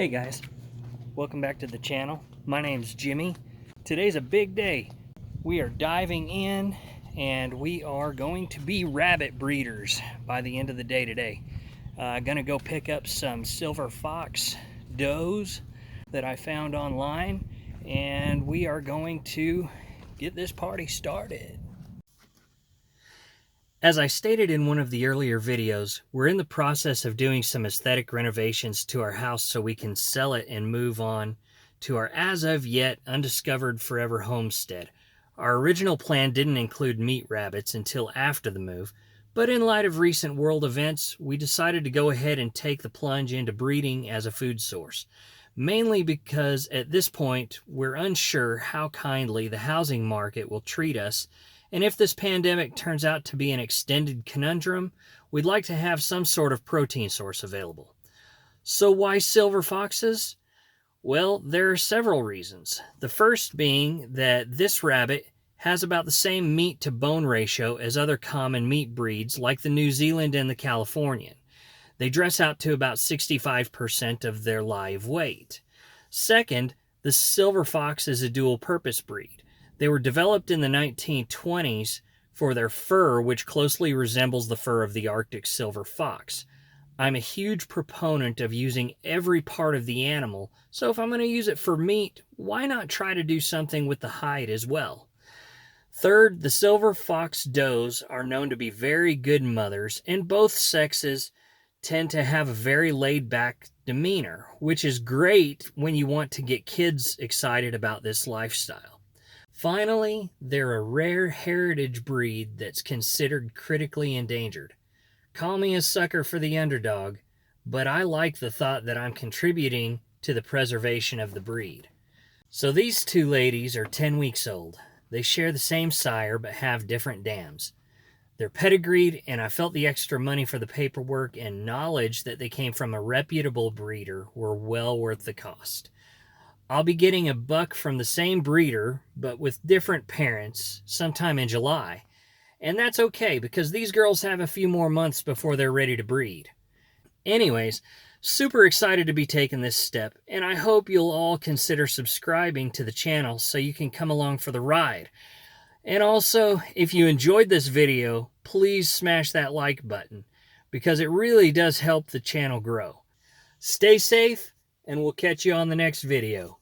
Hey guys, welcome back to the channel. My name's Jimmy. Today's a big day. We are diving in and we are going to be rabbit breeders by the end of the day today. Gonna go pick up some silver fox does that I found online, and we are going to get this party started. As I stated in one of the earlier videos, we're in the process of doing some aesthetic renovations to our house so we can sell it and move on to our as of yet undiscovered forever homestead. Our original plan didn't include meat rabbits until after the move, but in light of recent world events, we decided to go ahead and take the plunge into breeding as a food source. Mainly because at this point, we're unsure how kindly the housing market will treat us, and if this pandemic turns out to be an extended conundrum, we'd like to have some sort of protein source available. So why silver foxes? Well, there are several reasons. The first being that this rabbit has about the same meat to bone ratio as other common meat breeds like the New Zealand and the Californian. They dress out to about 65% of their live weight. Second, the silver fox is a dual-purpose breed. They were developed in the 1920s for their fur, which closely resembles the fur of the Arctic silver fox. I'm a huge proponent of using every part of the animal, so if I'm going to use it for meat, why not try to do something with the hide as well? Third, the silver fox does are known to be very good mothers, and both sexes tend to have a very laid-back demeanor, which is great when you want to get kids excited about this lifestyle. Finally, they're a rare heritage breed that's considered critically endangered. Call me a sucker for the underdog, but I like the thought that I'm contributing to the preservation of the breed. So these two ladies are 10 weeks old. They share the same sire but have different dams. They're pedigreed, and I felt the extra money for the paperwork and knowledge that they came from a reputable breeder were well worth the cost. I'll be getting a buck from the same breeder, but with different parents, sometime in July. And that's okay, because these girls have a few more months before they're ready to breed. Anyways, super excited to be taking this step, and I hope you'll all consider subscribing to the channel so you can come along for the ride. And also, if you enjoyed this video, please smash that like button, because it really does help the channel grow. Stay safe, and we'll catch you on the next video.